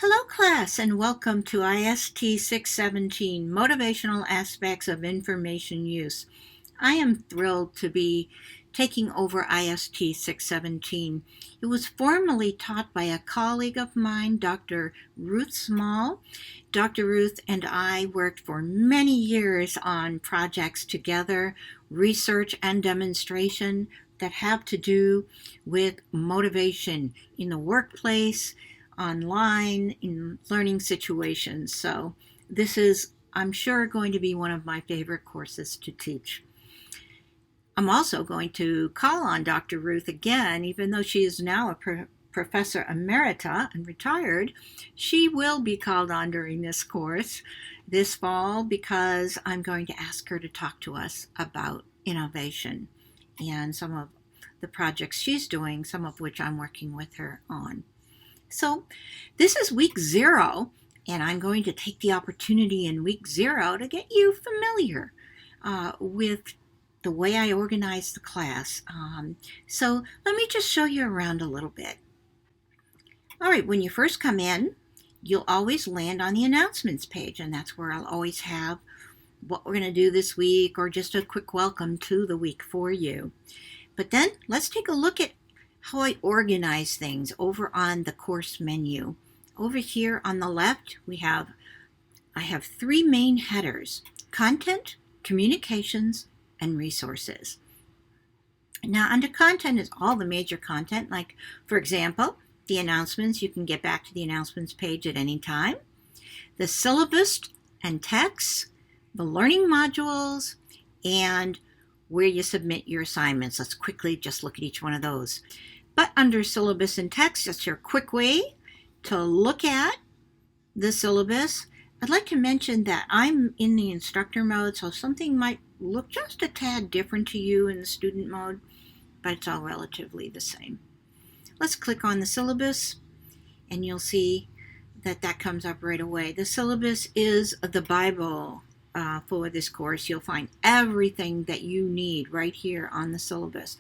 Hello class and welcome to IST617 Motivational Aspects of Information Use. I am thrilled to be taking over IST617. It was formerly taught by a colleague of mine, Dr. Ruth Small. Dr. Ruth and I worked for many years on projects together, research and demonstration that have to do with motivation in the workplace, online, in learning situations. So this is, I'm sure, going to be one of my favorite courses to teach. I'm also going to call on Dr. Ruth again, even though she is now a Professor Emerita and retired. She will be called on during this course this fall because I'm going to ask her to talk to us about innovation and some of the projects she's doing, some of which I'm working with her on. So this is week 0, and I'm going to take the opportunity in week 0 to get you familiar with the way I organize the class. So let me just show you around a little bit. All right, when you first come in, you'll always land on the announcements page, and that's where I'll always have what we're going to do this week or just a quick welcome to the week for you. But then let's take a look at how I organize things over on the course menu. Over here on the left, I have 3 main headers: content, communications, and resources. Now under content is all the major content, like for example, the announcements. You can get back to the announcements page at any time. The syllabus and texts, the learning modules, and where you submit your assignments. Let's quickly just look at each one of those. But under syllabus and text, that's your quick way to look at the syllabus. I'd like to mention that I'm in the instructor mode, so something might look just a tad different to you in the student mode, but it's all relatively the same. Let's click on the syllabus, and you'll see that comes up right away. The syllabus is the Bible for this course. You'll find everything that you need right here on the syllabus,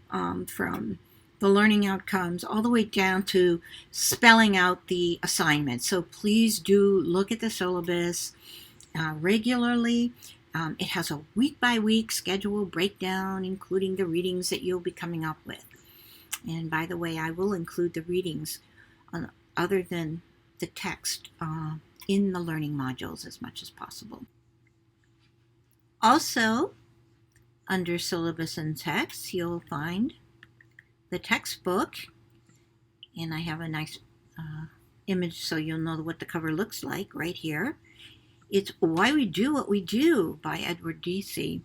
from the learning outcomes all the way down to spelling out the assignments. So please do look at the syllabus regularly. It has a week-by-week schedule breakdown, including the readings that you'll be coming up with. And by the way, I will include the readings other than the text in the learning modules as much as possible. Also, under syllabus and text, you'll find the textbook, and I have a nice image so you'll know what the cover looks like right here. It's Why We Do What We Do by Edward Deasy.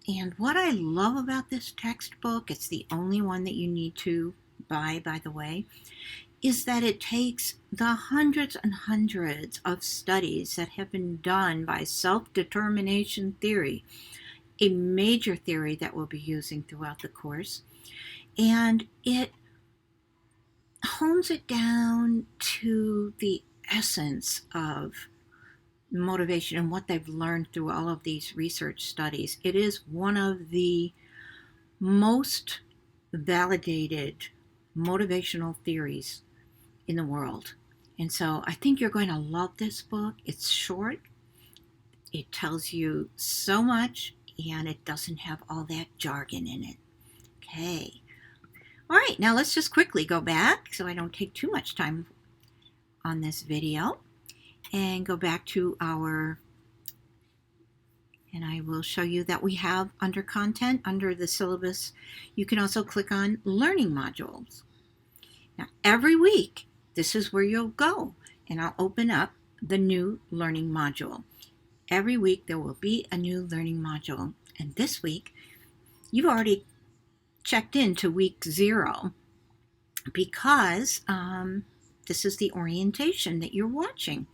And what I love about this textbook, it's the only one that you need to buy, by the way, is that it takes the hundreds and hundreds of studies that have been done by self-determination theory, a major theory that we'll be using throughout the course, and it hones it down to the essence of motivation and what they've learned through all of these research studies. It is one of the most validated motivational theories in the world. And so I think you're going to love this book. It's short, it tells you so much, and it doesn't have all that jargon in it. Okay. All right, now let's just quickly go back so I don't take too much time on this video, and go back to and I will show you that we have under content, under the syllabus, you can also click on learning modules. Now every week, this is where you'll go, and I'll open up the new learning module. Every week there will be a new learning module, and this week you've already checked into week 0 because this is the orientation that you're watching,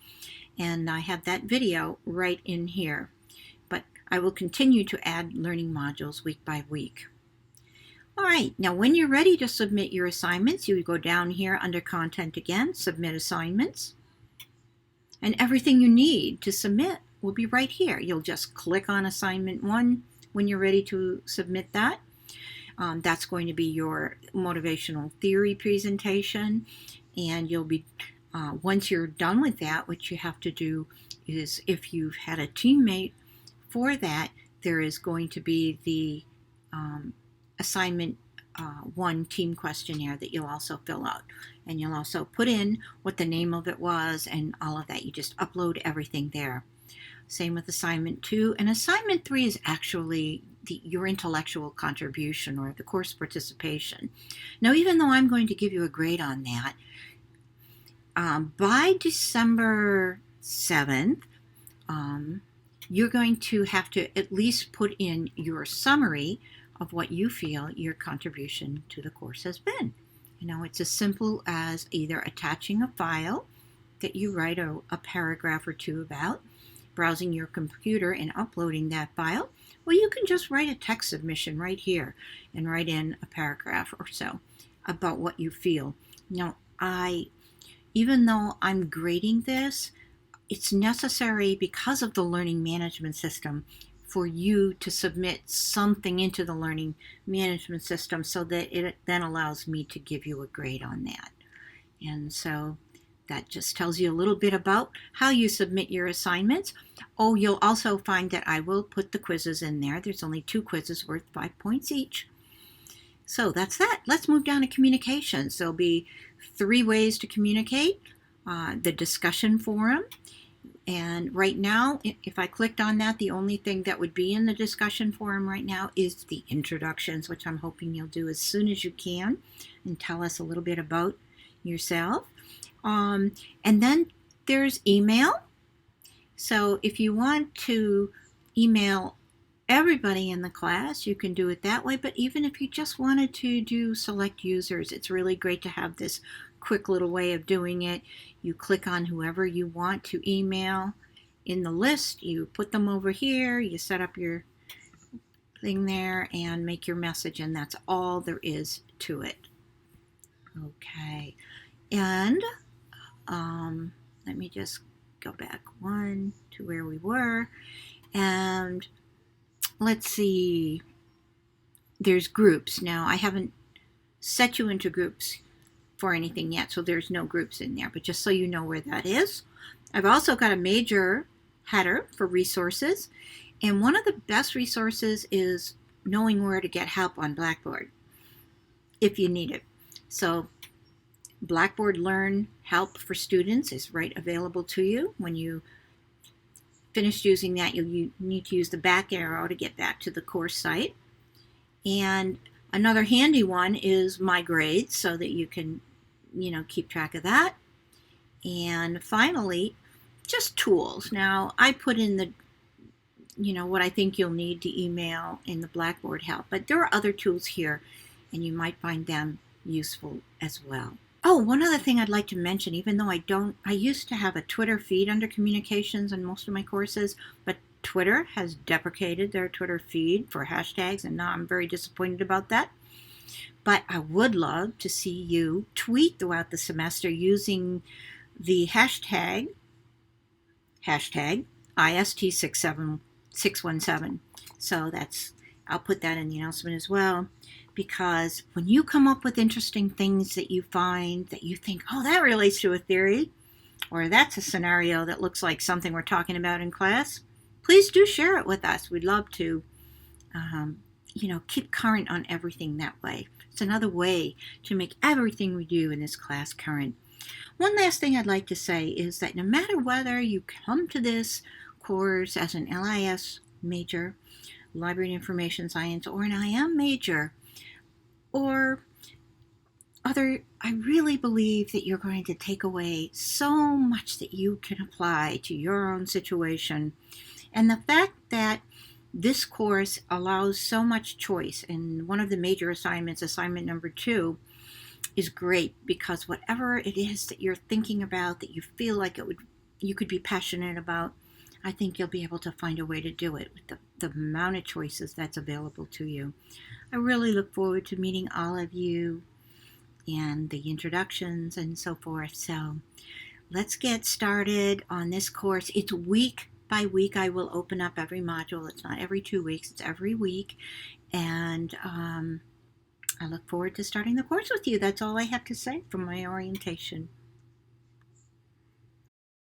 and I have that video right in here, but I will continue to add learning modules week by week. All right, now when you're ready to submit your assignments, you go down here under content again, submit assignments, and everything you need to submit will be right here. You'll just click on assignment 1 when you're ready to submit that. That's going to be your motivational theory presentation, and you'll be Once you're done with that, what you have to do is, if you've had a teammate for that, there is going to be the assignment 1 team questionnaire that you'll also fill out. And you'll also put in what the name of it was and all of that. You just upload everything there. Same with assignment 2. And assignment 3 is actually your intellectual contribution or the course participation. Now, even though I'm going to give you a grade on that, by December 7th, you're going to have to at least put in your summary of what you feel your contribution to the course has been. It's as simple as either attaching a file that you write a paragraph or two about, browsing your computer and uploading that file, or you can just write a text submission right here and write in a paragraph or so about what you feel. Even though I'm grading this, it's necessary because of the learning management system for you to submit something into the learning management system so that it then allows me to give you a grade on that. And so that just tells you a little bit about how you submit your assignments. Oh, you'll also find that I will put the quizzes in there. There's only 2 quizzes worth 5 points each. So that's that. Let's move down to communications. There'll be 3 ways to communicate. The discussion forum. And right now, if I clicked on that, the only thing that would be in the discussion forum right now is the introductions, which I'm hoping you'll do as soon as you can and tell us a little bit about yourself. And then there's email. So if you want to email everybody in the class, you can do it that way. But even if you just wanted to do select users, it's really great to have this quick little way of doing it. You click on whoever you want to email in the list, you put them over here, you set up your thing there and make your message, and that's all there is to it. Okay, and let me just go back 1 to where we were, and let's see, there's groups. Now, I haven't set you into groups for anything yet, so there's no groups in there, but just so you know where that is. I've also got a major header for resources, and one of the best resources is knowing where to get help on Blackboard if you need it. So Blackboard Learn Help for Students is right available to you. When you finished using that, you need to use the back arrow to get back to the course site. And another handy one is My Grades, so that you can keep track of that. And finally, just tools. Now, I put in the what I think you'll need to email in the Blackboard help, but there are other tools here and you might find them useful as well. Oh, one other thing I'd like to mention, even though I used to have a Twitter feed under communications in most of my courses, but Twitter has deprecated their Twitter feed for hashtags, and now I'm very disappointed about that. But I would love to see you tweet throughout the semester using the hashtag IST617. So I'll put that in the announcement as well, because when you come up with interesting things that you find that you think, oh, that relates to a theory, or that's a scenario that looks like something we're talking about in class, please do share it with us. We'd love to, keep current on everything that way. It's another way to make everything we do in this class current. One last thing I'd like to say is that no matter whether you come to this course as an LIS major, Library and Information Science, or an IM major, or other, I really believe that you're going to take away so much that you can apply to your own situation. And the fact that this course allows so much choice, and one of the major assignments, assignment number 2, is great, because whatever it is that you're thinking about, that you feel like you could be passionate about, I think you'll be able to find a way to do it with the amount of choices that's available to you. I really look forward to meeting all of you and the introductions and so forth. So let's get started on this course. It's week by week. I will open up every module. It's not every 2 weeks, it's every week. And I look forward to starting the course with you. That's all I have to say from my orientation.